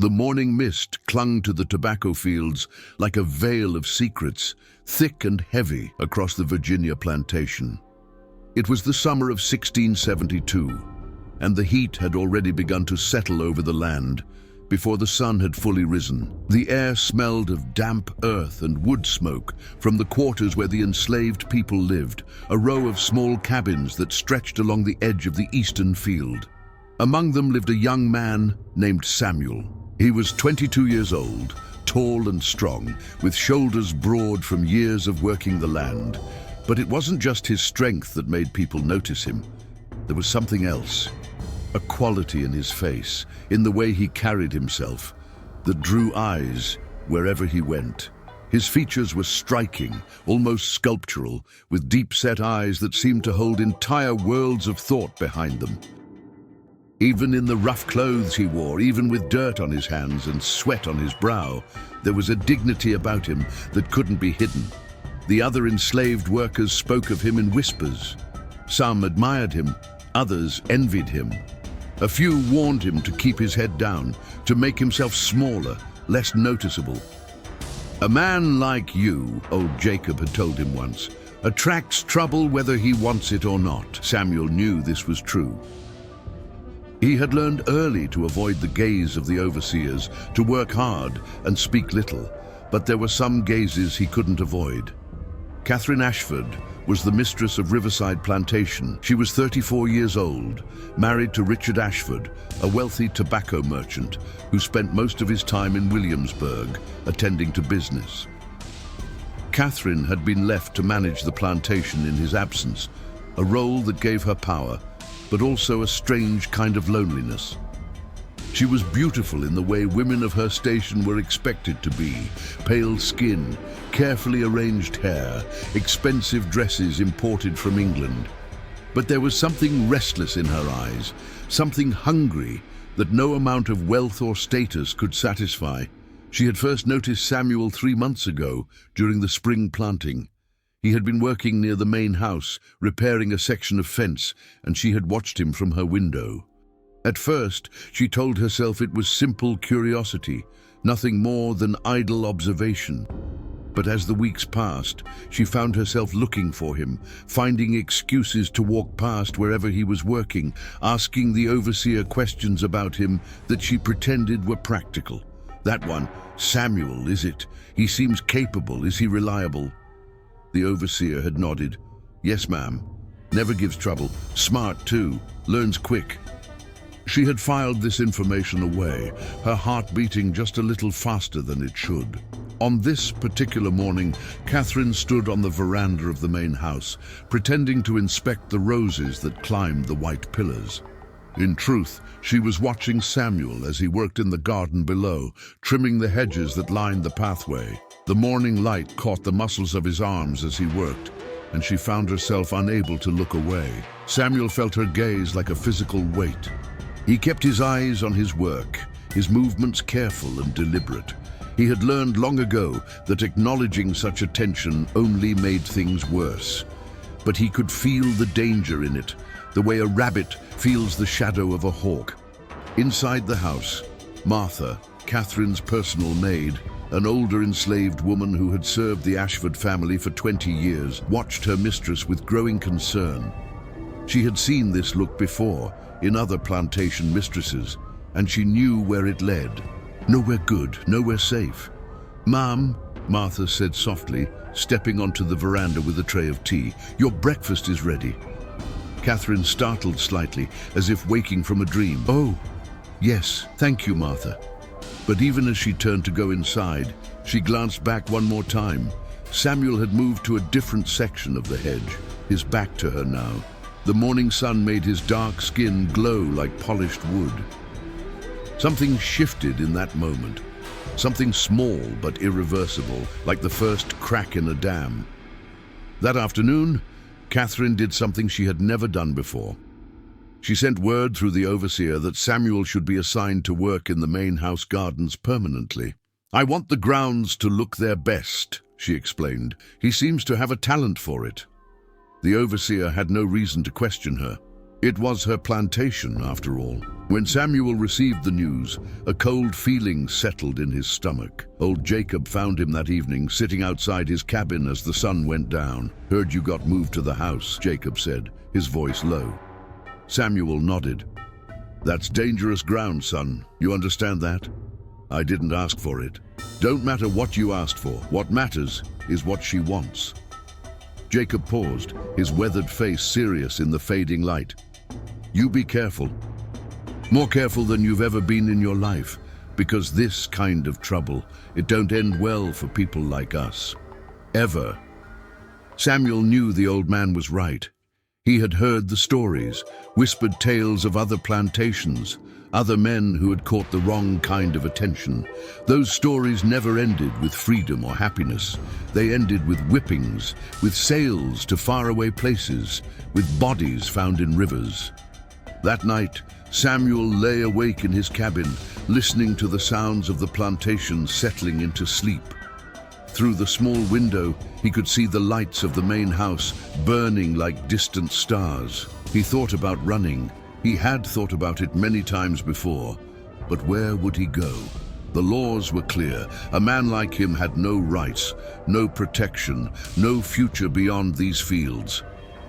The morning mist clung to the tobacco fields like a veil of secrets, thick and heavy across the Virginia plantation. It was the summer of 1672, and the heat had already begun to settle over the land before the sun had fully risen. The air smelled of damp earth and wood smoke from the quarters where the enslaved people lived, a row of small cabins that stretched along the edge of the eastern field. Among them lived a young man named Samuel. He was 22 years old, tall and strong, with shoulders broad from years of working the land. But it wasn't just his strength that made people notice him. There was something else. A quality in his face, in the way he carried himself, that drew eyes wherever he went. His features were striking, almost sculptural, with deep-set eyes that seemed to hold entire worlds of thought behind them. Even in the rough clothes he wore, even with dirt on his hands and sweat on his brow, there was a dignity about him that couldn't be hidden. The other enslaved workers spoke of him in whispers. Some admired him, others envied him. A few warned him to keep his head down, to make himself smaller, less noticeable. "A man like you," old Jacob had told him once, "attracts trouble whether he wants it or not." Samuel knew this was true. He had learned early to avoid the gaze of the overseers, to work hard and speak little, but there were some gazes he couldn't avoid. Catherine Ashford was the mistress of Riverside Plantation. She was 34 years old, married to Richard Ashford, a wealthy tobacco merchant who spent most of his time in Williamsburg, attending to business. Catherine had been left to manage the plantation in his absence, a role that gave her power, but also a strange kind of loneliness. She was beautiful in the way women of her station were expected to be: pale skin, carefully arranged hair, expensive dresses imported from England. But there was something restless in her eyes, something hungry that no amount of wealth or status could satisfy. She had first noticed Samuel 3 months ago during the spring planting. He had been working near the main house, repairing a section of fence, and she had watched him from her window. At first, she told herself it was simple curiosity, nothing more than idle observation. But as the weeks passed, she found herself looking for him, finding excuses to walk past wherever he was working, asking the overseer questions about him that she pretended were practical. "That one, Samuel, is it? He seems capable. Is he reliable?" The overseer had nodded. "Yes, ma'am. Never gives trouble. Smart, too. Learns quick." She had filed this information away, her heart beating just a little faster than it should. On this particular morning, Catherine stood on the veranda of the main house, pretending to inspect the roses that climbed the white pillars. In truth, she was watching Samuel as he worked in the garden below, trimming the hedges that lined the pathway. The morning light caught the muscles of his arms as he worked, and she found herself unable to look away. Samuel felt her gaze like a physical weight. He kept his eyes on his work, his movements careful and deliberate. He had learned long ago that acknowledging such attention only made things worse. But he could feel the danger in it, the way a rabbit feels the shadow of a hawk. Inside the house, Martha, Catherine's personal maid, an older enslaved woman who had served the Ashford family for 20 years, watched her mistress with growing concern. She had seen this look before, in other plantation mistresses, and she knew where it led. Nowhere good, nowhere safe. "Ma'am," Martha said softly, stepping onto the veranda with a tray of tea, "your breakfast is ready." Catherine startled slightly, as if waking from a dream. "Oh, yes, thank you, Martha." But even as she turned to go inside, she glanced back one more time. Samuel had moved to a different section of the hedge, his back to her now. The morning sun made his dark skin glow like polished wood. Something shifted in that moment. Something small but irreversible, like the first crack in a dam. That afternoon, Catherine did something she had never done before. She sent word through the overseer that Samuel should be assigned to work in the main house gardens permanently. "I want the grounds to look their best," she explained. "He seems to have a talent for it." The overseer had no reason to question her. It was her plantation, after all. When Samuel received the news, a cold feeling settled in his stomach. Old Jacob found him that evening, sitting outside his cabin as the sun went down. "Heard you got moved to the house," Jacob said, his voice low. Samuel nodded. "That's dangerous ground, son. You understand that? I didn't ask for it. Don't matter what you asked for. What matters is what she wants." Jacob paused, his weathered face serious in the fading light. "You be careful. More careful than you've ever been in your life, because this kind of trouble, it don't end well for people like us. Ever." Samuel knew the old man was right. He had heard the stories, whispered tales of other plantations, other men who had caught the wrong kind of attention. Those stories never ended with freedom or happiness. They ended with whippings, with sails to faraway places, with bodies found in rivers. That night, Samuel lay awake in his cabin, listening to the sounds of the plantation settling into sleep. Through the small window, he could see the lights of the main house burning like distant stars. He thought about running. He had thought about it many times before. But where would he go? The laws were clear. A man like him had no rights, no protection, no future beyond these fields.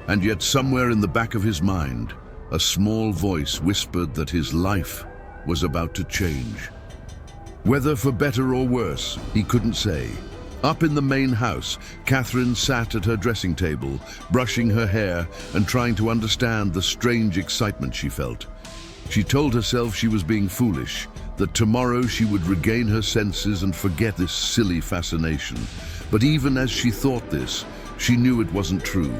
And yet somewhere in the back of his mind, a small voice whispered that his life was about to change. Whether for better or worse, he couldn't say. Up in the main house, Catherine sat at her dressing table, brushing her hair and trying to understand the strange excitement she felt. She told herself she was being foolish, that tomorrow she would regain her senses and forget this silly fascination. But even as she thought this, she knew it wasn't true.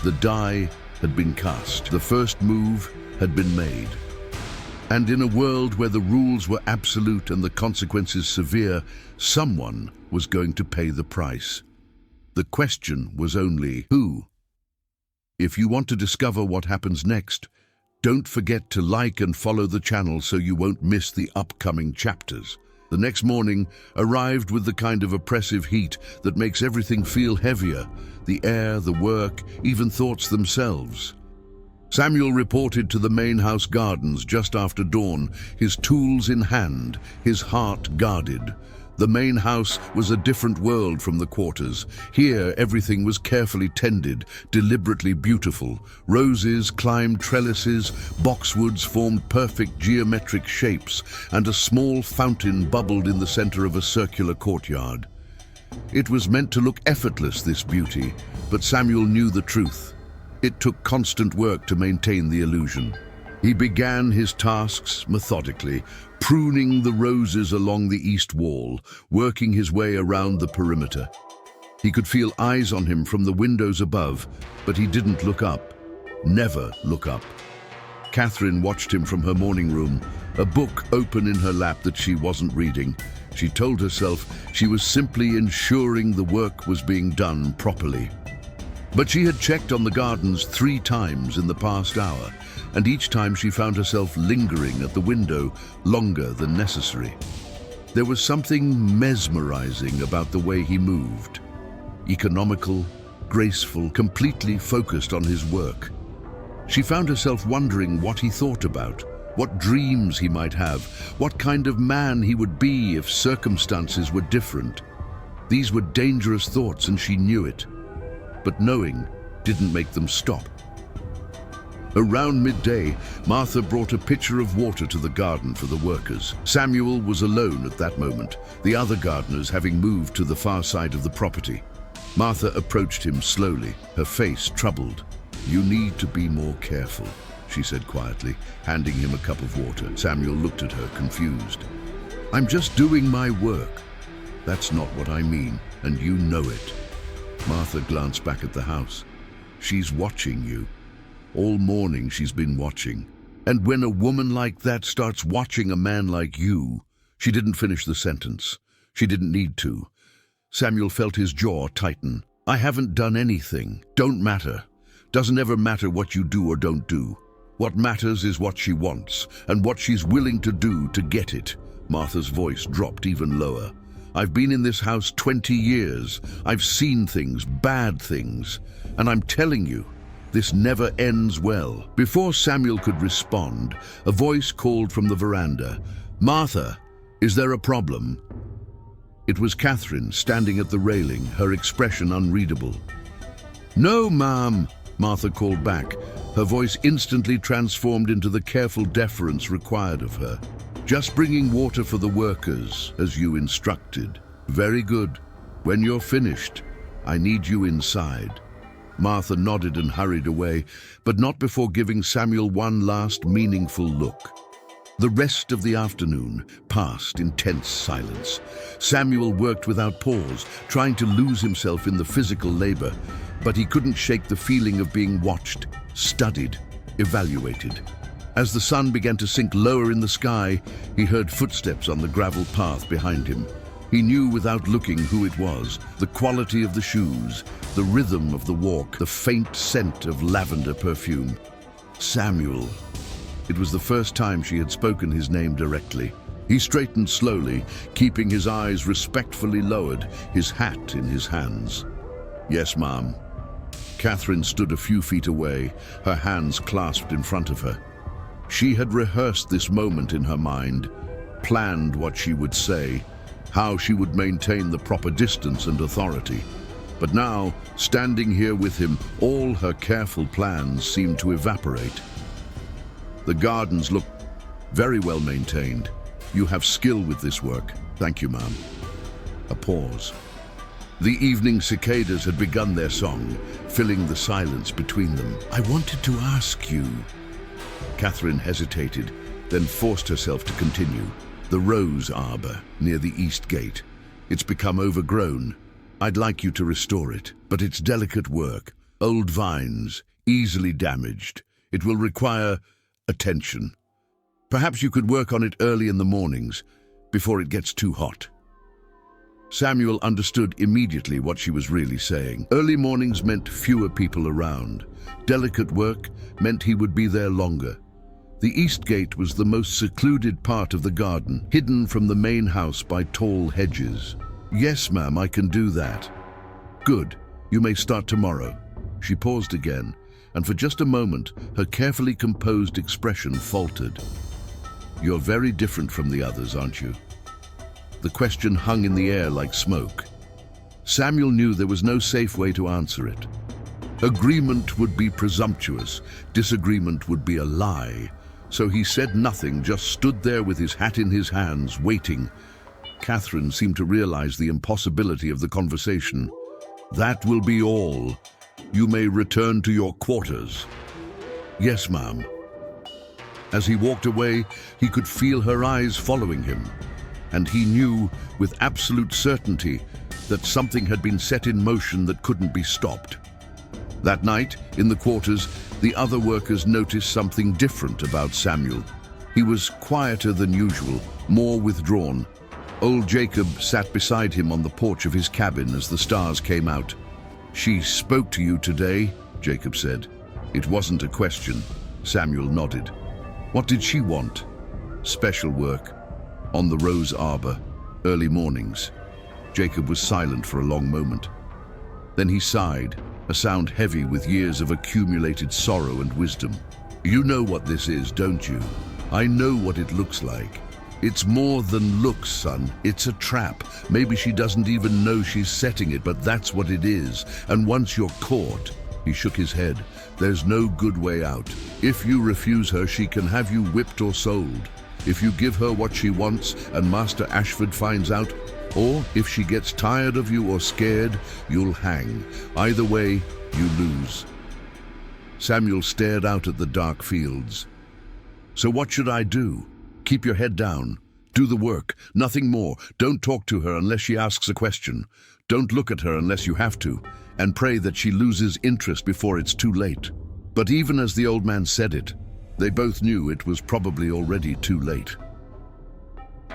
The die had been cast. The first move had been made. And in a world where the rules were absolute and the consequences severe, someone was going to pay the price. The question was only who. If you want to discover what happens next, don't forget to like and follow the channel so you won't miss the upcoming chapters. The next morning arrived with the kind of oppressive heat that makes everything feel heavier, the air, the work, even thoughts themselves. Samuel reported to the main house gardens just after dawn, his tools in hand, his heart guarded. The main house was a different world from the quarters. Here, everything was carefully tended, deliberately beautiful. Roses climbed trellises, boxwoods formed perfect geometric shapes, and a small fountain bubbled in the center of a circular courtyard. It was meant to look effortless, this beauty, but Samuel knew the truth. It took constant work to maintain the illusion. He began his tasks methodically, pruning the roses along the east wall, working his way around the perimeter. He could feel eyes on him from the windows above, but he didn't look up. Never look up. Catherine watched him from her morning room, a book open in her lap that she wasn't reading. She told herself she was simply ensuring the work was being done properly. But she had checked on the gardens 3 times in the past hour, and each time she found herself lingering at the window longer than necessary. There was something mesmerizing about the way he moved. Economical, graceful, completely focused on his work. She found herself wondering what he thought about, what dreams he might have, what kind of man he would be if circumstances were different. These were dangerous thoughts, and she knew it. But knowing didn't make them stop. Around midday, Martha brought a pitcher of water to the garden for the workers. Samuel was alone at that moment, the other gardeners having moved to the far side of the property. Martha approached him slowly, her face troubled. "You need to be more careful," she said quietly, handing him a cup of water. Samuel looked at her, confused. "I'm just doing my work." "That's not what I mean, and you know it." Martha glanced back at the house. "She's watching you. All morning she's been watching. And when a woman like that starts watching a man like you..." She didn't finish the sentence. She didn't need to. Samuel felt his jaw tighten. "I haven't done anything. Don't matter. Doesn't ever matter what you do or don't do. What matters is what she wants, and what she's willing to do to get it." Martha's voice dropped even lower. "I've been in this house 20 years. I've seen things, bad things. And I'm telling you, This never ends well. Before Samuel could respond, a voice called from the veranda, "Martha, is there a problem?" It was Catherine, standing at the railing, her expression unreadable. "No, ma'am," Martha called back, her voice instantly transformed into the careful deference required of her. "Just bringing water for the workers, as you instructed." "Very good. When you're finished, I need you inside." Martha nodded and hurried away, but not before giving Samuel one last meaningful look. The rest of the afternoon passed in tense silence. Samuel worked without pause, trying to lose himself in the physical labor, but he couldn't shake the feeling of being watched, studied, evaluated. As the sun began to sink lower in the sky, he heard footsteps on the gravel path behind him. He knew without looking who it was, the quality of the shoes, the rhythm of the walk, the faint scent of lavender perfume. Samuel. It was the first time she had spoken his name directly. He straightened slowly, keeping his eyes respectfully lowered, his hat in his hands. "Yes, ma'am." Catherine stood a few feet away, her hands clasped in front of her. She had rehearsed this moment in her mind, planned what she would say, how she would maintain the proper distance and authority. But now, standing here with him, all her careful plans seemed to evaporate. "The gardens look very well maintained. You have skill with this work." "Thank you, ma'am." A pause. The evening cicadas had begun their song, filling the silence between them. "I wanted to ask you." Catherine hesitated, then forced herself to continue. "The rose arbor near the east gate. It's become overgrown. I'd like you to restore it, but it's delicate work. Old vines, easily damaged. It will require attention. Perhaps you could work on it early in the mornings, before it gets too hot." Samuel understood immediately what she was really saying. Early mornings meant fewer people around. Delicate work meant he would be there longer. The east gate was the most secluded part of the garden, hidden from the main house by tall hedges. "Yes, ma'am, I can do that." "Good. You may start tomorrow." She paused again, and for just a moment, her carefully composed expression faltered. "You're very different from the others, aren't you?" The question hung in the air like smoke. Samuel knew there was no safe way to answer it. Agreement would be presumptuous, disagreement would be a lie. So he said nothing, just stood there with his hat in his hands, waiting. Catherine seemed to realize the impossibility of the conversation. "That will be all. You may return to your quarters." "Yes, ma'am." As he walked away, he could feel her eyes following him, and he knew with absolute certainty that something had been set in motion that couldn't be stopped. That night, in the quarters, the other workers noticed something different about Samuel. He was quieter than usual, more withdrawn. Old Jacob sat beside him on the porch of his cabin as the stars came out. "She spoke to you today," Jacob said. It wasn't a question. Samuel nodded. "What did she want?" "Special work. On the rose arbor. Early mornings." Jacob was silent for a long moment. Then he sighed, a sound heavy with years of accumulated sorrow and wisdom. "You know what this is, don't you? I know what it looks like. It's more than looks, son. It's a trap. Maybe she doesn't even know she's setting it, but that's what it is. And once you're caught," he shook his head, "there's no good way out. If you refuse her, she can have you whipped or sold. If you give her what she wants and Master Ashford finds out, or if she gets tired of you or scared, you'll hang. Either way, you lose." Samuel stared out at the dark fields. "So what should I do?" "Keep your head down. Do the work, nothing more. Don't talk to her unless she asks a question. Don't look at her unless you have to, and pray that she loses interest before it's too late." But even as the old man said it, they both knew it was probably already too late.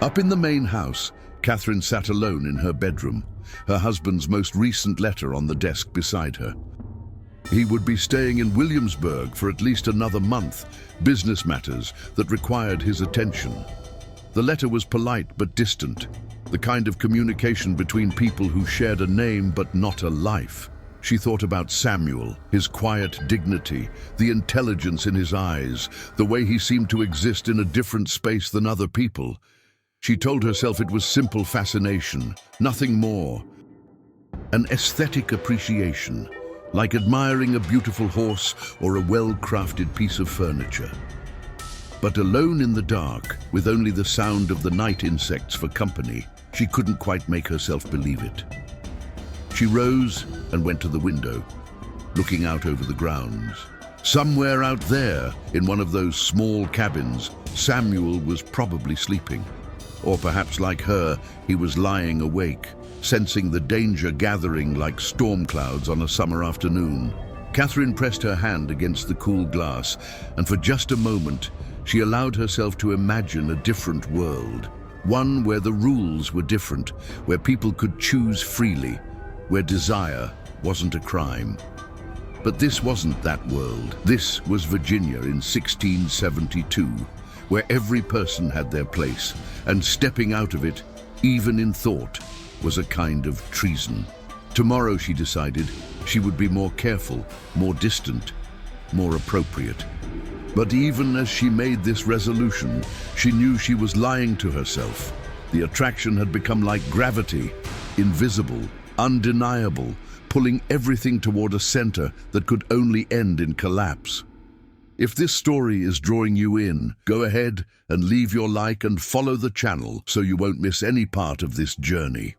Up in the main house, Catherine sat alone in her bedroom, her husband's most recent letter on the desk beside her. He would be staying in Williamsburg for at least another month, business matters that required his attention. The letter was polite but distant, the kind of communication between people who shared a name but not a life. She thought about Samuel, his quiet dignity, the intelligence in his eyes, the way he seemed to exist in a different space than other people. She told herself it was simple fascination, nothing more. An aesthetic appreciation, like admiring a beautiful horse or a well-crafted piece of furniture. But alone in the dark, with only the sound of the night insects for company, she couldn't quite make herself believe it. She rose and went to the window, looking out over the grounds. Somewhere out there, in one of those small cabins, Samuel was probably sleeping. Or perhaps like her, he was lying awake, sensing the danger gathering like storm clouds on a summer afternoon. Catherine pressed her hand against the cool glass, and for just a moment, she allowed herself to imagine a different world. One where the rules were different, where people could choose freely, where desire wasn't a crime. But this wasn't that world. This was Virginia in 1672, where every person had their place, and stepping out of it, even in thought, was a kind of treason. Tomorrow, she decided, she would be more careful, more distant, more appropriate. But even as she made this resolution, she knew she was lying to herself. The attraction had become like gravity, invisible, undeniable, pulling everything toward a center that could only end in collapse. If this story is drawing you in, go ahead and leave your like and follow the channel so you won't miss any part of this journey.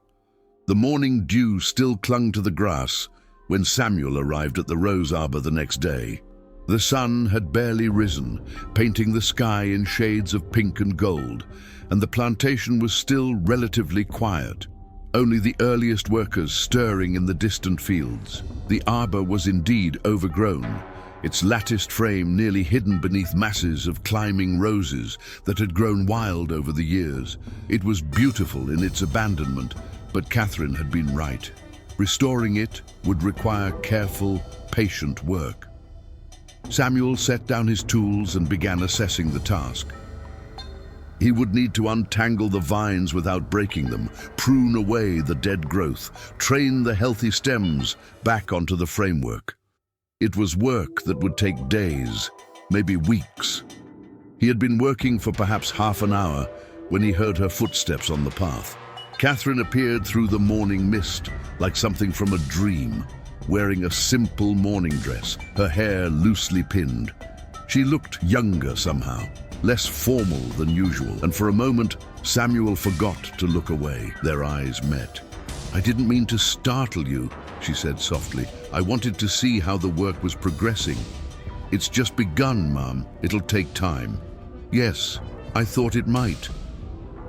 The morning dew still clung to the grass when Samuel arrived at the rose arbor the next day. The sun had barely risen, painting the sky in shades of pink and gold, and the plantation was still relatively quiet. Only the earliest workers stirring in the distant fields. The arbor was indeed overgrown, its latticed frame nearly hidden beneath masses of climbing roses that had grown wild over the years. It was beautiful in its abandonment, but Catherine had been right. Restoring it would require careful, patient work. Samuel set down his tools and began assessing the task. He would need to untangle the vines without breaking them, prune away the dead growth, train the healthy stems back onto the framework. It was work that would take days, maybe weeks. He had been working for perhaps half an hour when he heard her footsteps on the path. Catherine appeared through the morning mist like something from a dream, wearing a simple morning dress, her hair loosely pinned. She looked younger somehow, less formal than usual, and for a moment, Samuel forgot to look away. Their eyes met. "I didn't mean to startle you," she said softly. "I wanted to see how the work was progressing." "It's just begun, Mom. It'll take time." "Yes, I thought it might."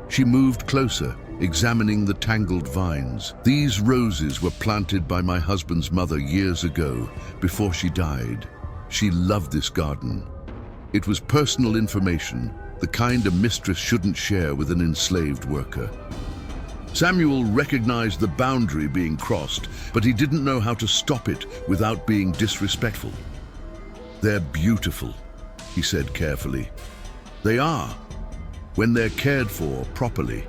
She moved closer, examining the tangled vines. "These roses were planted by my husband's mother years ago, before she died. She loved this garden. It was personal information, the kind a mistress shouldn't share with an enslaved worker." Samuel recognized the boundary being crossed, but he didn't know how to stop it without being disrespectful. "They're beautiful," he said carefully. "They are, when they're cared for properly."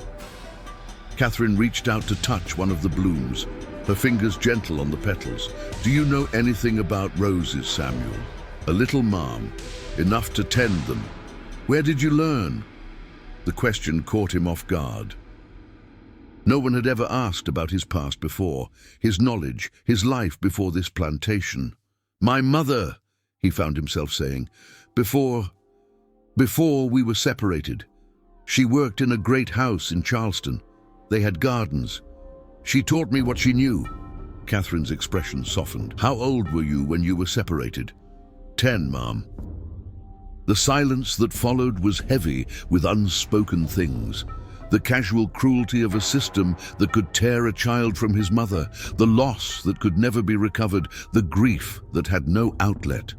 Catherine reached out to touch one of the blooms, her fingers gentle on the petals. "Do you know anything about roses, Samuel?" "A little, Mom. Enough to tend them." "Where did you learn?" The question caught him off guard. No one had ever asked about his past before, his knowledge, his life before this plantation. "My mother," he found himself saying, Before we were separated. She worked in a great house in Charleston. They had gardens. She taught me what she knew." Catherine's expression softened. "How old were you when you were separated?" 10, Mom." The silence that followed was heavy with unspoken things. The casual cruelty of a system that could tear a child from his mother, the loss that could never be recovered, the grief that had no outlet.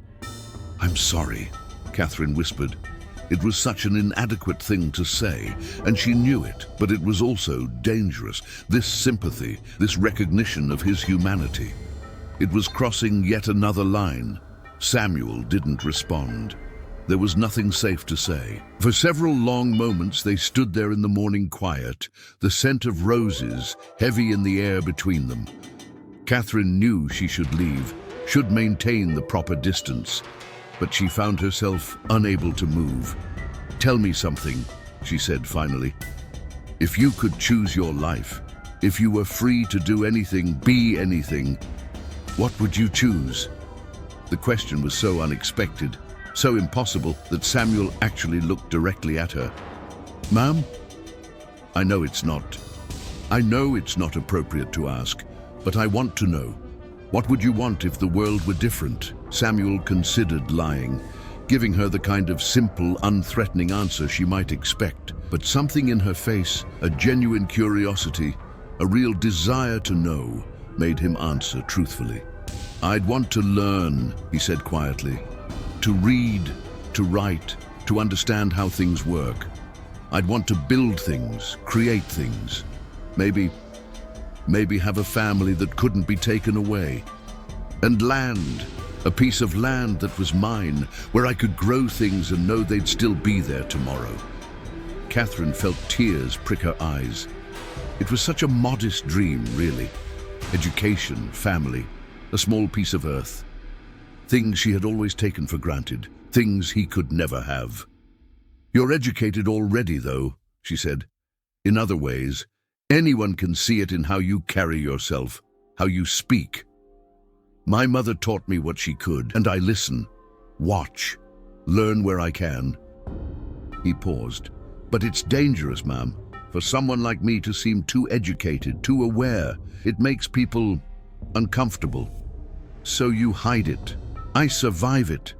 "I'm sorry," Catherine whispered. It was such an inadequate thing to say, and she knew it, but it was also dangerous. This sympathy, this recognition of his humanity. It was crossing yet another line. Samuel didn't respond. There was nothing safe to say. For several long moments they stood there in the morning quiet, the scent of roses heavy in the air between them. Catherine knew she should leave, should maintain the proper distance, but she found herself unable to move. "Tell me something," she said finally. "If you could choose your life, if you were free to do anything, be anything, what would you choose?" The question was so unexpected, so impossible, that Samuel actually looked directly at her. "Ma'am, I know it's not appropriate to ask, but I want to know. What would you want if the world were different?" Samuel considered lying, giving her the kind of simple, unthreatening answer she might expect. But something in her face, a genuine curiosity, a real desire to know, made him answer truthfully. "I'd want to learn," he said quietly. "To read, to write, to understand how things work. I'd want to build things, create things. Maybe have a family that couldn't be taken away. And land, a piece of land that was mine, where I could grow things and know they'd still be there tomorrow." Catherine felt tears prick her eyes. It was such a modest dream, really. Education, family, a small piece of earth. Things she had always taken for granted, things he could never have. "You're educated already, though," she said. "In other ways, anyone can see it in how you carry yourself, how you speak. My mother taught me what she could, and I listen, watch, learn where I can." He paused. "But it's dangerous, ma'am, for someone like me to seem too educated, too aware. It makes people uncomfortable. So you hide it. I survive it."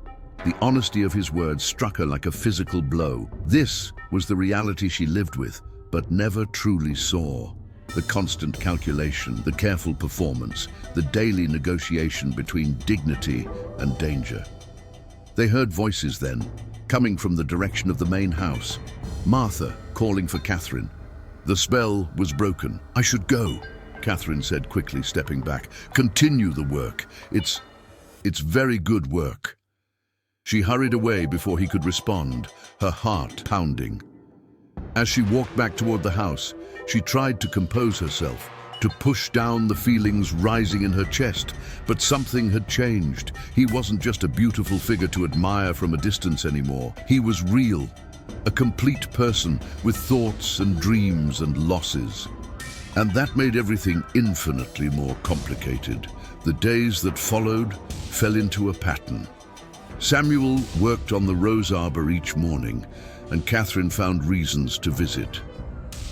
The honesty of his words struck her like a physical blow. This was the reality she lived with, but never truly saw. The constant calculation, the careful performance, the daily negotiation between dignity and danger. They heard voices then, coming from the direction of the main house. Martha calling for Catherine. The spell was broken. "I should go," Catherine said quickly, stepping back. "Continue the work. It's very good work." She hurried away before he could respond, her heart pounding. As she walked back toward the house, she tried to compose herself, to push down the feelings rising in her chest, but something had changed. He wasn't just a beautiful figure to admire from a distance anymore. He was real, a complete person with thoughts and dreams and losses. And that made everything infinitely more complicated. The days that followed fell into a pattern. Samuel worked on the rose arbor each morning, and Catherine found reasons to visit.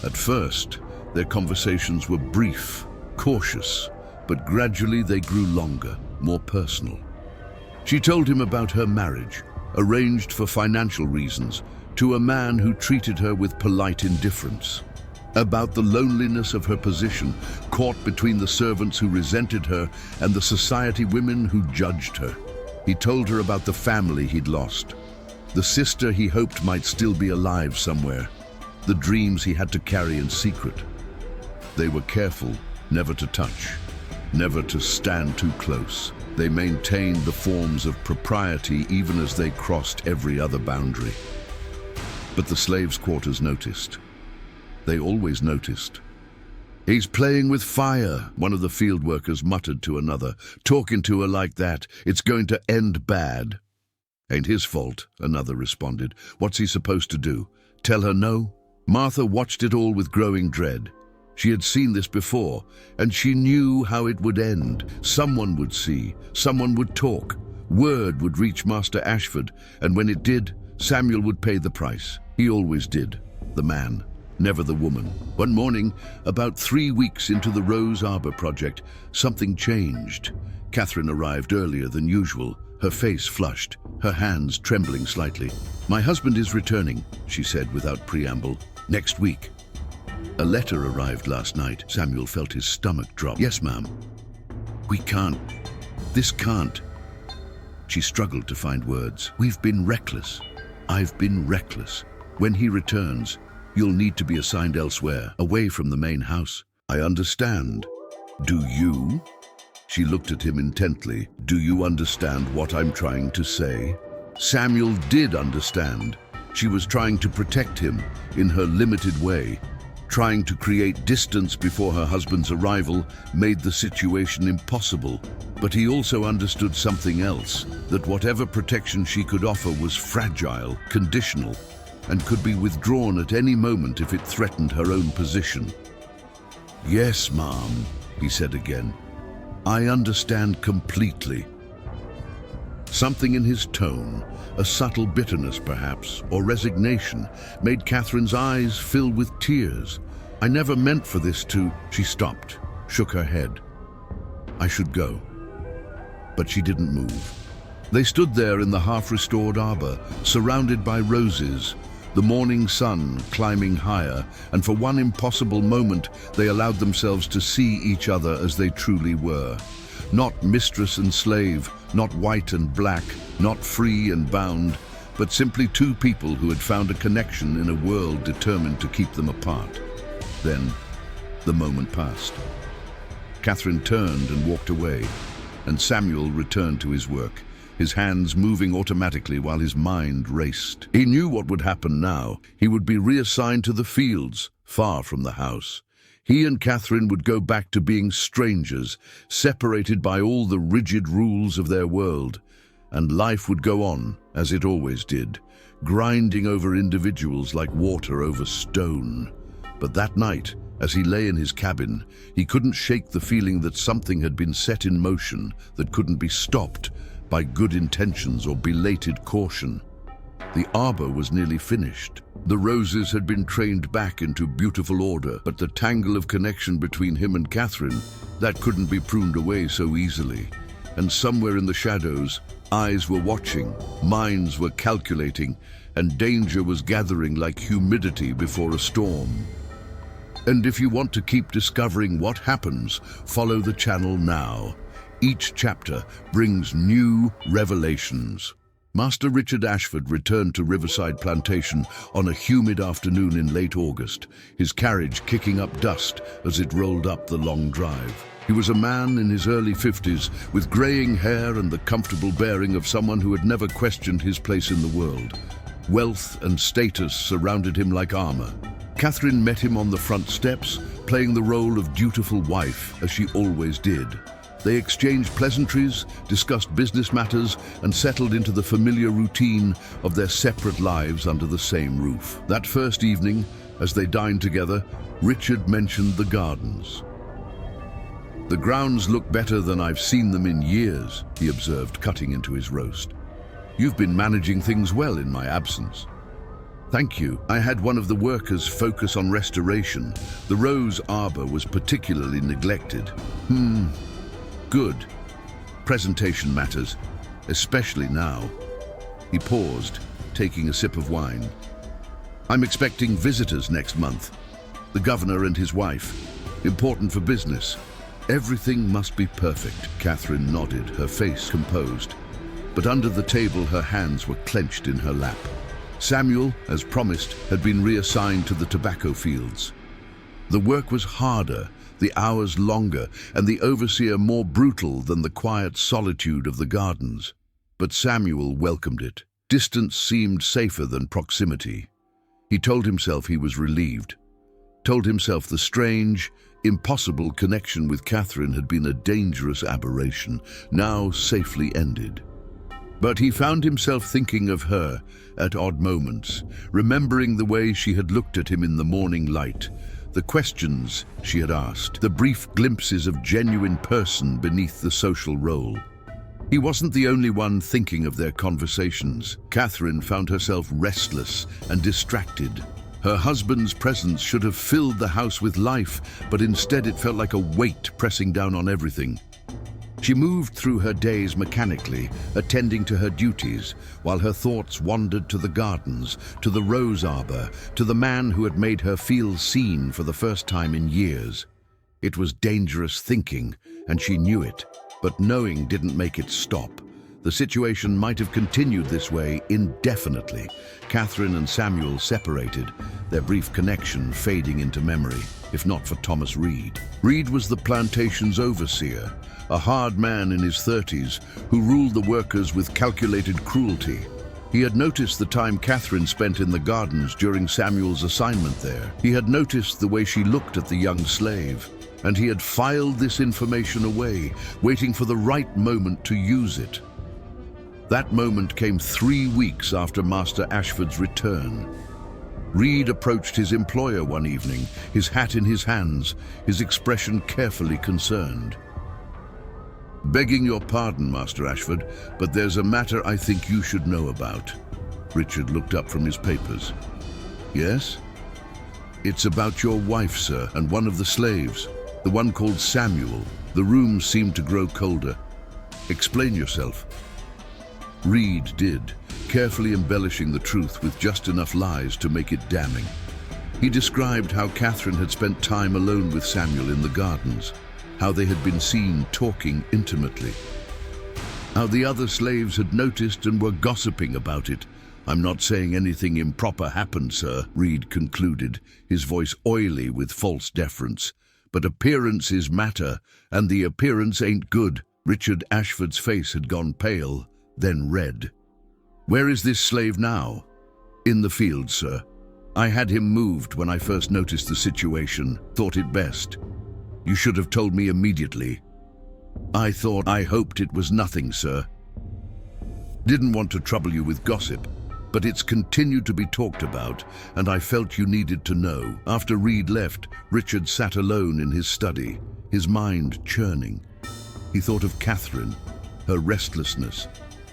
At first, their conversations were brief, cautious, but gradually they grew longer, more personal. She told him about her marriage, arranged for financial reasons, to a man who treated her with polite indifference. About the loneliness of her position, caught between the servants who resented her and the society women who judged her. He told her about the family he'd lost, the sister he hoped might still be alive somewhere, the dreams he had to carry in secret. They were careful never to touch, never to stand too close. They maintained the forms of propriety even as they crossed every other boundary. But the slaves' quarters noticed. They always noticed. "He's playing with fire," one of the field workers muttered to another. "Talking to her like that, it's going to end bad." "Ain't his fault," another responded. "What's he supposed to do? Tell her no?" Martha watched it all with growing dread. She had seen this before, and she knew how it would end. Someone would see, someone would talk. Word would reach Master Ashford, and when it did, Samuel would pay the price. He always did. The man, never the woman. One morning, about 3 weeks into the Rose Arbor project, something changed. Catherine arrived earlier than usual, her face flushed, her hands trembling slightly. "My husband is returning," she said without preamble, "next week." "A letter arrived last night." Samuel felt his stomach drop. "Yes, ma'am." This can't." She struggled to find words. "We've been reckless. I've been reckless. When he returns, you'll need to be assigned elsewhere, away from the main house." "I understand. Do you?" She looked at him intently. "Do you understand what I'm trying to say?" Samuel did understand. She was trying to protect him in her limited way, Trying to create distance before her husband's arrival made the situation impossible, but he also understood something else, that whatever protection she could offer was fragile, conditional, and could be withdrawn at any moment if it threatened her own position. "Yes, Mom," he said again. "I understand completely." Something in his tone, a subtle bitterness perhaps, or resignation, made Catherine's eyes fill with tears. "I never meant for this to—" She stopped, shook her head. "I should go." But she didn't move. They stood there in the half-restored arbor, surrounded by roses, the morning sun climbing higher, and for one impossible moment they allowed themselves to see each other as they truly were. Not mistress and slave, not white and black, not free and bound, but simply two people who had found a connection in a world determined to keep them apart. Then, the moment passed. Catherine turned and walked away, and Samuel returned to his work, his hands moving automatically while his mind raced. He knew what would happen now. He would be reassigned to the fields, far from the house. He and Catherine would go back to being strangers, separated by all the rigid rules of their world, and life would go on, as it always did, grinding over individuals like water over stone. But that night, as he lay in his cabin, he couldn't shake the feeling that something had been set in motion that couldn't be stopped by good intentions or belated caution. The arbor was nearly finished. The roses had been trained back into beautiful order, but the tangle of connection between him and Catherine, that couldn't be pruned away so easily. And somewhere in the shadows, eyes were watching, minds were calculating, and danger was gathering like humidity before a storm. And if you want to keep discovering what happens, follow the channel now. Each chapter brings new revelations. Master Richard Ashford returned to Riverside Plantation on a humid afternoon in late August, his carriage kicking up dust as it rolled up the long drive. He was a man in his early 50s, with graying hair and the comfortable bearing of someone who had never questioned his place in the world. Wealth and status surrounded him like armor. Catherine met him on the front steps, playing the role of dutiful wife, as she always did. They exchanged pleasantries, discussed business matters, and settled into the familiar routine of their separate lives under the same roof. That first evening, as they dined together, Richard mentioned the gardens. "The grounds look better than I've seen them in years," he observed, cutting into his roast. "You've been managing things well in my absence." "Thank you. I had one of the workers focus on restoration. The rose arbor was particularly neglected." Good. Presentation matters, especially now." He paused, taking a sip of wine. "I'm expecting visitors next month. The governor and his wife. Important for business. Everything must be perfect." Catherine nodded, her face composed. But under the table, her hands were clenched in her lap. Samuel, as promised, had been reassigned to the tobacco fields. The work was harder, the hours longer, and the overseer more brutal than the quiet solitude of the gardens. But Samuel welcomed it. Distance seemed safer than proximity. He told himself he was relieved. Told himself the strange, impossible connection with Catherine had been a dangerous aberration, now safely ended. But he found himself thinking of her at odd moments, remembering the way she had looked at him in the morning light, the questions she had asked, the brief glimpses of genuine person beneath the social role. He wasn't the only one thinking of their conversations. Catherine found herself restless and distracted. Her husband's presence should have filled the house with life, but instead it felt like a weight pressing down on everything. She moved through her days mechanically, attending to her duties, while her thoughts wandered to the gardens, to the rose arbor, to the man who had made her feel seen for the first time in years. It was dangerous thinking, and she knew it, but knowing didn't make it stop. The situation might have continued this way indefinitely. Catherine and Samuel separated, their brief connection fading into memory, if not for Thomas Reed. Reed was the plantation's overseer, a hard man in his 30s who ruled the workers with calculated cruelty. He had noticed the time Catherine spent in the gardens during Samuel's assignment there. He had noticed the way she looked at the young slave, and he had filed this information away, waiting for the right moment to use it. That moment came 3 weeks after Master Ashford's return. Reed approached his employer one evening, his hat in his hands, his expression carefully concerned. "Begging your pardon, Master Ashford, but there's a matter I think you should know about." Richard looked up from his papers. "Yes?" "It's about your wife, sir, and one of the slaves, the one called Samuel." The room seemed to grow colder. "Explain yourself." Reed did, carefully embellishing the truth with just enough lies to make it damning. He described how Catherine had spent time alone with Samuel in the gardens, how they had been seen talking intimately, how the other slaves had noticed and were gossiping about it. "I'm not saying anything improper happened, sir," Reed concluded, his voice oily with false deference. "But appearances matter, and the appearance ain't good." Richard Ashford's face had gone pale, then red. "Where is this slave now?" "In the field, sir. I had him moved when I first noticed the situation, thought it best." "You should have told me immediately." I hoped it was nothing, sir. Didn't want to trouble you with gossip, but it's continued to be talked about, and I felt you needed to know." After Reed left, Richard sat alone in his study, his mind churning. He thought of Catherine, her restlessness,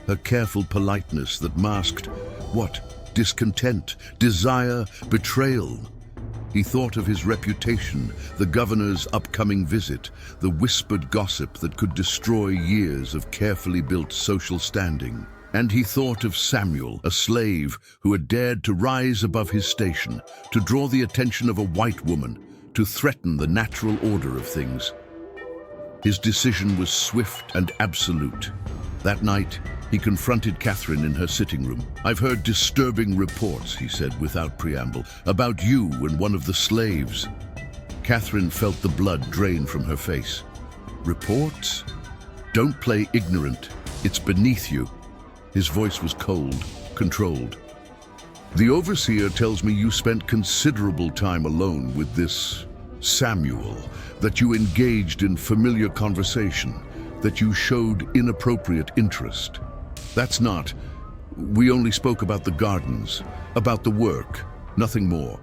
her careful politeness that masked, what? Discontent, desire, betrayal. He thought of his reputation, the governor's upcoming visit, the whispered gossip that could destroy years of carefully built social standing. And he thought of Samuel, a slave who had dared to rise above his station, to draw the attention of a white woman, to threaten the natural order of things. His decision was swift and absolute. That night, he confronted Catherine in her sitting room. "I've heard disturbing reports," he said without preamble, "about you and one of the slaves." Catherine felt the blood drain from her face. "Reports? Don't play ignorant. It's beneath you." His voice was cold, controlled. "The overseer tells me you spent considerable time alone with this Samuel, that you engaged in familiar conversation, that you showed inappropriate interest. That's not. We only spoke about the gardens, about the work, nothing more."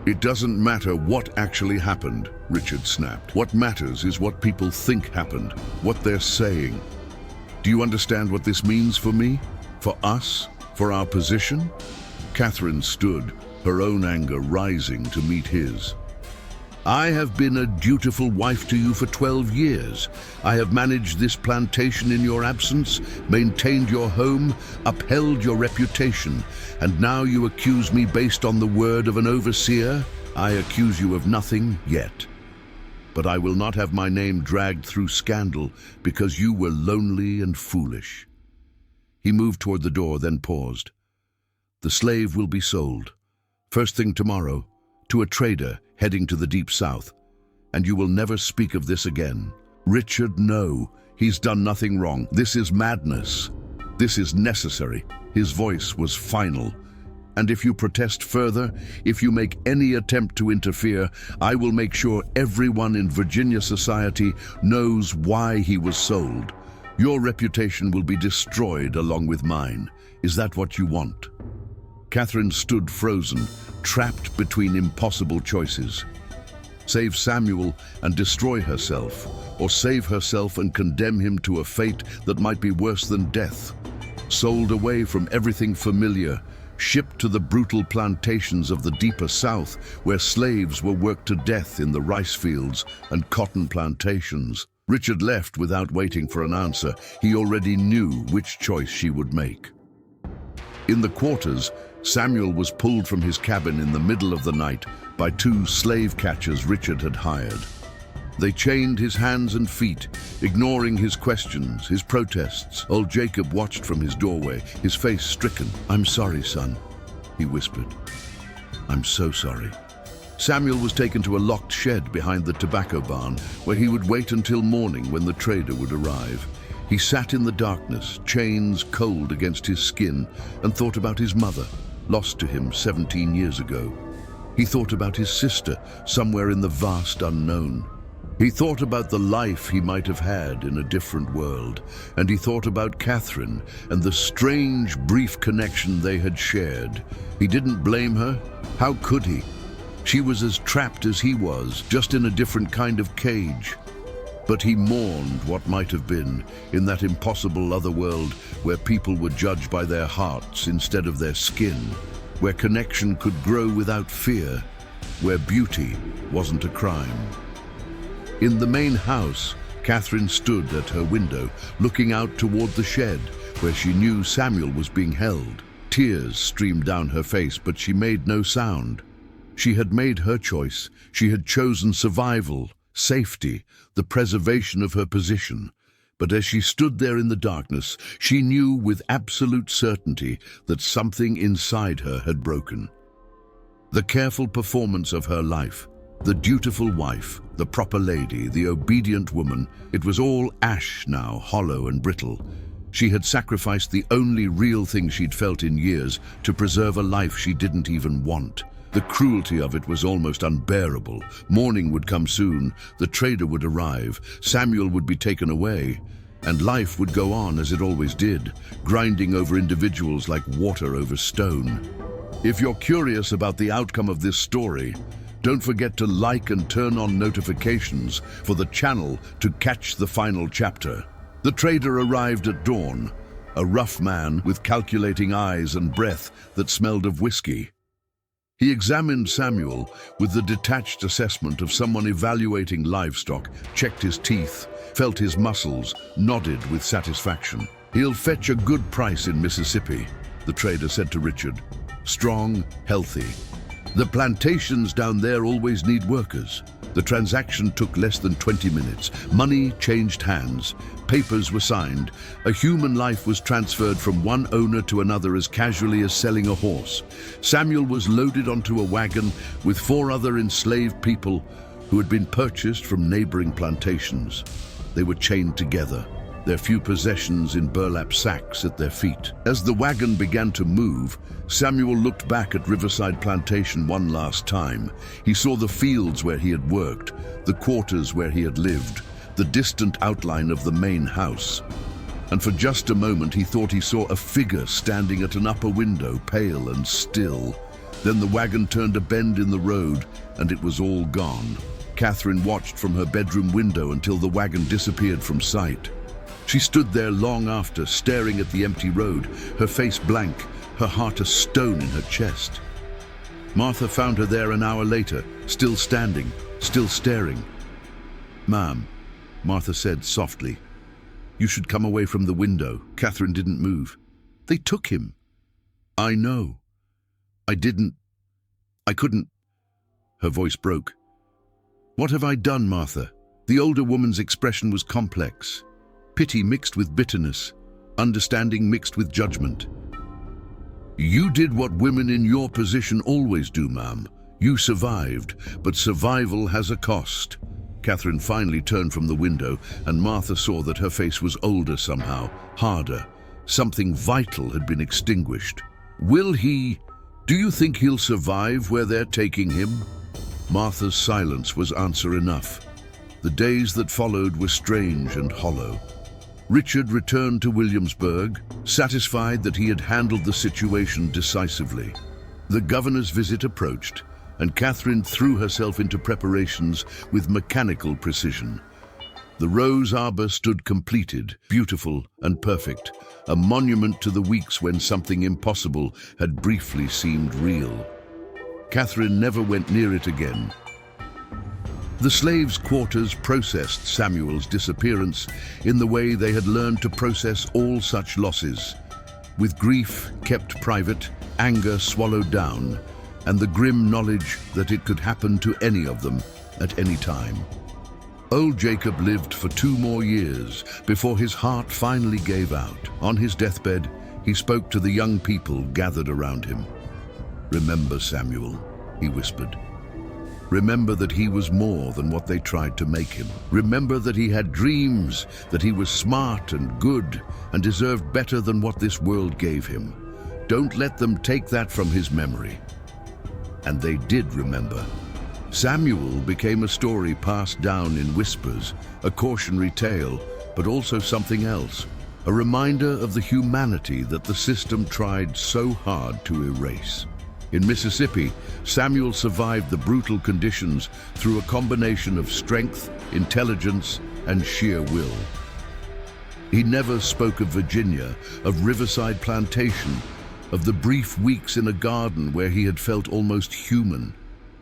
"It doesn't matter what actually happened," Richard snapped. "What matters is what people think happened, what they're saying. Do you understand what this means for me? For us? For our position?" Catherine stood, her own anger rising to meet his. "I have been a dutiful wife to you for 12 years. I have managed this plantation in your absence, maintained your home, upheld your reputation, and now you accuse me based on the word of an overseer? I accuse you of nothing yet. But I will not have my name dragged through scandal because you were lonely and foolish." He moved toward the door, then paused. "The slave will be sold, first thing tomorrow, to a trader heading to the deep south, and you will never speak of this again." "Richard, no. He's done nothing wrong. This is madness. This is necessary." His voice was final. "And if you protest further, if you make any attempt to interfere, I will make sure everyone in Virginia society knows why he was sold. Your reputation will be destroyed along with mine. Is that what you want?" Catherine stood frozen, trapped between impossible choices. Save Samuel and destroy herself, or save herself and condemn him to a fate that might be worse than death. Sold away from everything familiar, shipped to the brutal plantations of the deeper South, where slaves were worked to death in the rice fields and cotton plantations. Richard left without waiting for an answer. He already knew which choice she would make. In the quarters, Samuel was pulled from his cabin in the middle of the night by 2 slave catchers Richard had hired. They chained his hands and feet, ignoring his questions, his protests. Old Jacob watched from his doorway, his face stricken. "I'm sorry, son," he whispered. "I'm so sorry." Samuel was taken to a locked shed behind the tobacco barn, where he would wait until morning when the trader would arrive. He sat in the darkness, chains cold against his skin, and thought about his mother, lost to him 17 years ago. He thought about his sister, somewhere in the vast unknown. He thought about the life he might have had in a different world, and he thought about Catherine and the strange, brief connection they had shared. He didn't blame her. How could he? She was as trapped as he was, just in a different kind of cage. But he mourned what might have been in that impossible other world where people were judged by their hearts instead of their skin, where connection could grow without fear, where beauty wasn't a crime. In the main house, Catherine stood at her window, looking out toward the shed, where she knew Samuel was being held. Tears streamed down her face, but she made no sound. She had made her choice. She had chosen survival, safety, the preservation of her position. But as she stood there in the darkness, she knew with absolute certainty that something inside her had broken. The careful performance of her life, the dutiful wife, the proper lady, the obedient woman, it was all ash now, hollow and brittle. She had sacrificed the only real thing she'd felt in years to preserve a life she didn't even want. The cruelty of it was almost unbearable. Morning would come soon, the trader would arrive, Samuel would be taken away, and life would go on as it always did, grinding over individuals like water over stone. If you're curious about the outcome of this story, don't forget to like and turn on notifications for the channel to catch the final chapter. The trader arrived at dawn, a rough man with calculating eyes and breath that smelled of whiskey. He examined Samuel with the detached assessment of someone evaluating livestock, checked his teeth, felt his muscles, nodded with satisfaction. "He'll fetch a good price in Mississippi," the trader said to Richard. "Strong, healthy. The plantations down there always need workers." The transaction took less than 20 minutes. Money changed hands. Papers were signed. A human life was transferred from one owner to another as casually as selling a horse. Samuel was loaded onto a wagon with 4 other enslaved people who had been purchased from neighboring plantations. They were chained together, their few possessions in burlap sacks at their feet. As the wagon began to move, Samuel looked back at Riverside Plantation one last time. He saw the fields where he had worked, the quarters where he had lived, the distant outline of the main house. And for just a moment he thought he saw a figure standing at an upper window, pale and still. Then the wagon turned a bend in the road, and it was all gone. Catherine watched from her bedroom window until the wagon disappeared from sight. She stood there long after, staring at the empty road, her face blank, her heart a stone in her chest. Martha found her there an hour later, still standing, still staring. "Ma'am," Martha said softly, "you should come away from the window." Catherine didn't move. "They took him." "I know. I couldn't." Her voice broke. "What have I done, Martha?" The older woman's expression was complex. Pity mixed with bitterness, understanding mixed with judgment. "You did what women in your position always do, ma'am. You survived, but survival has a cost." Catherine finally turned from the window, and Martha saw that her face was older somehow, harder. Something vital had been extinguished. Do you think he'll survive where they're taking him?" Martha's silence was answer enough. The days that followed were strange and hollow. Richard returned to Williamsburg, satisfied that he had handled the situation decisively. The governor's visit approached, and Catherine threw herself into preparations with mechanical precision. The rose arbor stood completed, beautiful and perfect, a monument to the weeks when something impossible had briefly seemed real. Catherine never went near it again. The slaves' quarters processed Samuel's disappearance in the way they had learned to process all such losses, with grief kept private, anger swallowed down, and the grim knowledge that it could happen to any of them at any time. Old Jacob lived for 2 more years before his heart finally gave out. On his deathbed, he spoke to the young people gathered around him. "Remember, Samuel," he whispered. Remember that he was more than what they tried to make him. Remember that he had dreams, that he was smart and good and deserved better than what this world gave him. Don't let them take that from his memory. And they did remember. Samuel became a story passed down in whispers, a cautionary tale, but also something else, a reminder of the humanity that the system tried so hard to erase. In Mississippi, Samuel survived the brutal conditions through a combination of strength, intelligence, and sheer will. He never spoke of Virginia, of Riverside Plantation, of the brief weeks in a garden where he had felt almost human.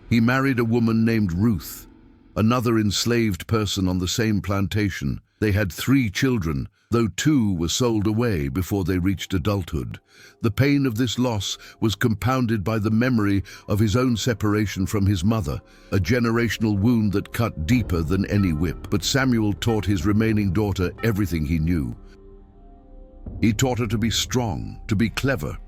He married a woman named Ruth, another enslaved person on the same plantation. They had 3 children, though 2 were sold away before they reached adulthood. The pain of this loss was compounded by the memory of his own separation from his mother, a generational wound that cut deeper than any whip. But Samuel taught his remaining daughter everything he knew. He taught her to be strong, to be clever,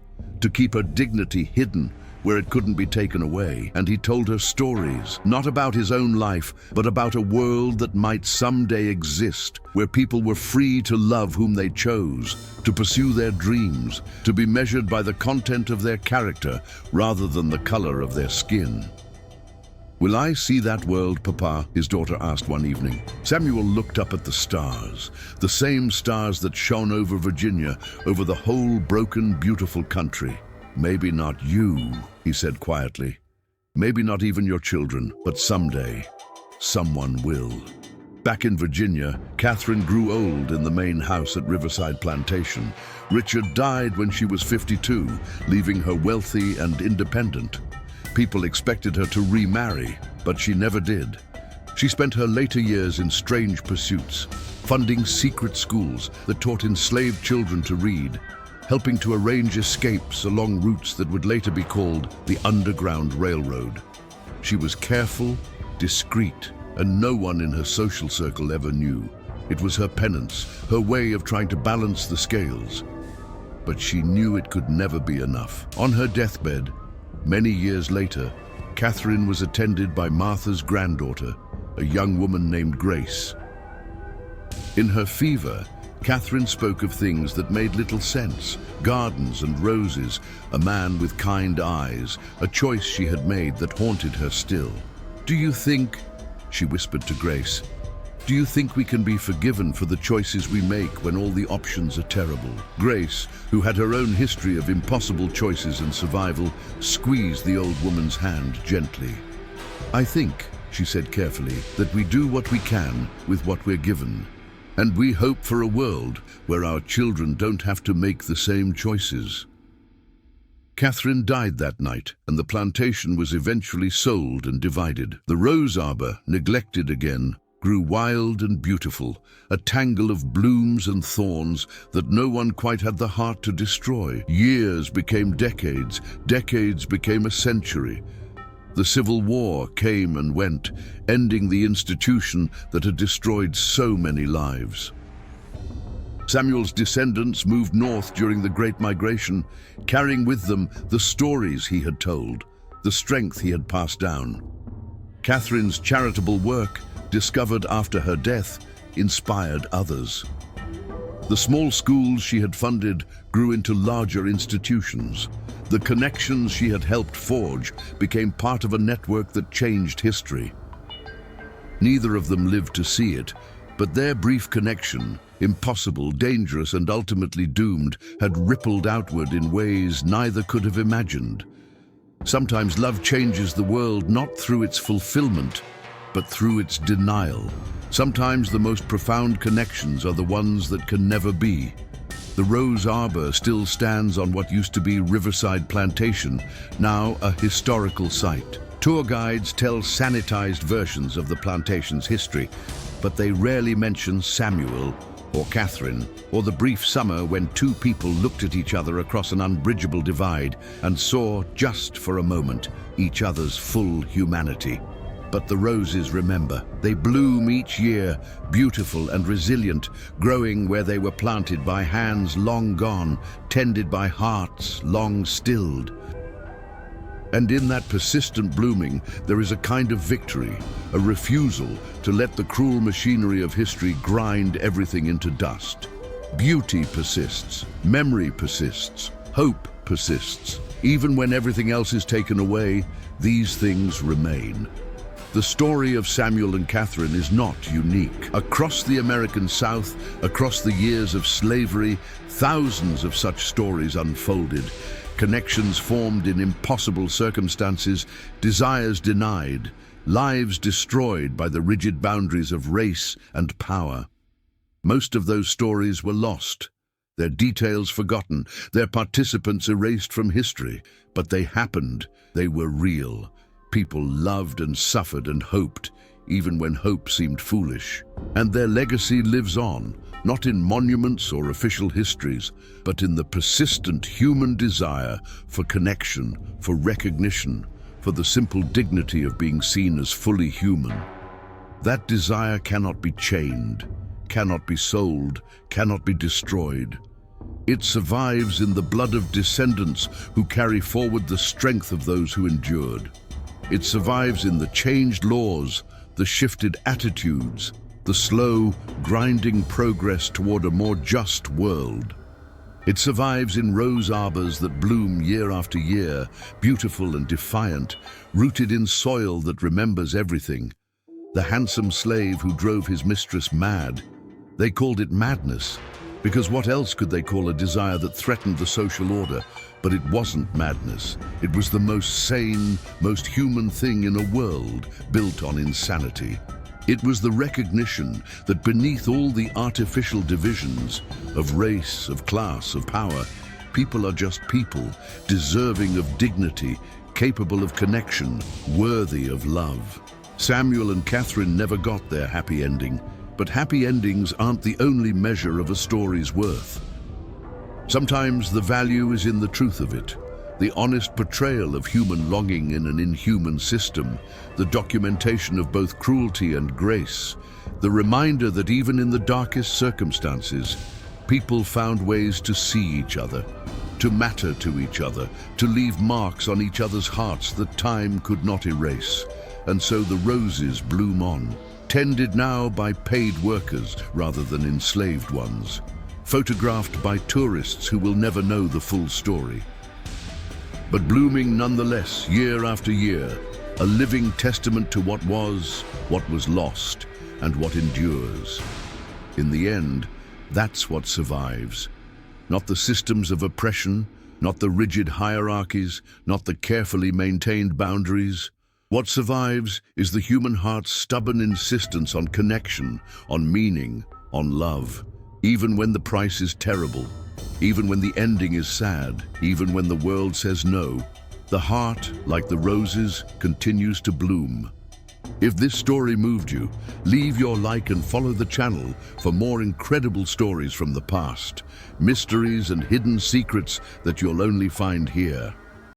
to keep her dignity hidden where it couldn't be taken away. And he told her stories, not about his own life, but about a world that might someday exist, where people were free to love whom they chose, to pursue their dreams, to be measured by the content of their character rather than the color of their skin. "Will I see that world, Papa?" his daughter asked one evening. Samuel looked up at the stars, the same stars that shone over Virginia, over the whole broken, beautiful country. "Maybe not you," he said quietly. "Maybe not even your children, but someday, someone will." Back in Virginia, Catherine grew old in the main house at Riverside Plantation. Richard died when she was 52, leaving her wealthy and independent. People expected her to remarry, but she never did. She spent her later years in strange pursuits, funding secret schools that taught enslaved children to read, helping to arrange escapes along routes that would later be called the Underground Railroad. She was careful, discreet, and no one in her social circle ever knew. It was her penance, her way of trying to balance the scales. But she knew it could never be enough. On her deathbed, many years later, Catherine was attended by Martha's granddaughter, a young woman named Grace. In her fever, Catherine spoke of things that made little sense: gardens and roses, a man with kind eyes, a choice she had made that haunted her still. "Do you think," she whispered to Grace, "do you think we can be forgiven for the choices we make when all the options are terrible?" Grace, who had her own history of impossible choices and survival, squeezed the old woman's hand gently. "I think," she said carefully, "that we do what we can with what we're given. And we hope for a world where our children don't have to make the same choices." Catherine died that night, and the plantation was eventually sold and divided. The rose arbor, neglected again, grew wild and beautiful, a tangle of blooms and thorns that no one quite had the heart to destroy. Years became decades, decades became a century. The Civil War came and went, ending the institution that had destroyed so many lives. Samuel's descendants moved north during the Great Migration, carrying with them the stories he had told, the strength he had passed down. Catherine's charitable work, discovered after her death, inspired others. The small schools she had funded grew into larger institutions. The connections she had helped forge became part of a network that changed history. Neither of them lived to see it, but their brief connection, impossible, dangerous, and ultimately doomed, had rippled outward in ways neither could have imagined. Sometimes love changes the world not through its fulfillment, but through its denial. Sometimes the most profound connections are the ones that can never be. The Rose Arbor still stands on what used to be Riverside Plantation, now a historical site. Tour guides tell sanitized versions of the plantation's history, but they rarely mention Samuel or Catherine, or the brief summer when 2 people looked at each other across an unbridgeable divide and saw, just for a moment, each other's full humanity. But the roses remember. They bloom each year, beautiful and resilient, growing where they were planted by hands long gone, tended by hearts long stilled. And in that persistent blooming, there is a kind of victory, a refusal to let the cruel machinery of history grind everything into dust. Beauty persists, memory persists, hope persists. Even when everything else is taken away, these things remain. The story of Samuel and Catherine is not unique. Across the American South, across the years of slavery, thousands of such stories unfolded. Connections formed in impossible circumstances, desires denied, lives destroyed by the rigid boundaries of race and power. Most of those stories were lost, their details forgotten, their participants erased from history. But they happened, they were real. People loved and suffered and hoped, even when hope seemed foolish. And their legacy lives on, not in monuments or official histories, but in the persistent human desire for connection, for recognition, for the simple dignity of being seen as fully human. That desire cannot be chained, cannot be sold, cannot be destroyed. It survives in the blood of descendants who carry forward the strength of those who endured. It survives in the changed laws, the shifted attitudes, the slow, grinding progress toward a more just world. It survives in rose arbors that bloom year after year, beautiful and defiant, rooted in soil that remembers everything. The handsome slave who drove his mistress mad. They called it madness, because what else could they call a desire that threatened the social order? But it wasn't madness. It was the most sane, most human thing in a world built on insanity. It was the recognition that beneath all the artificial divisions of race, of class, of power, people are just people, deserving of dignity, capable of connection, worthy of love. Samuel and Catherine never got their happy ending, but happy endings aren't the only measure of a story's worth. Sometimes the value is in the truth of it, the honest portrayal of human longing in an inhuman system, the documentation of both cruelty and grace, the reminder that even in the darkest circumstances, people found ways to see each other, to matter to each other, to leave marks on each other's hearts that time could not erase. And so the roses bloom on, tended now by paid workers rather than enslaved ones, photographed by tourists who will never know the full story. But blooming nonetheless, year after year, a living testament to what was lost, and what endures. In the end, that's what survives. Not the systems of oppression, not the rigid hierarchies, not the carefully maintained boundaries. What survives is the human heart's stubborn insistence on connection, on meaning, on love, even when the price is terrible. Even when the ending is sad, even when the world says no, the heart, like the roses, continues to bloom. If this story moved you, leave your like and follow the channel for more incredible stories from the past, mysteries and hidden secrets that you'll only find here.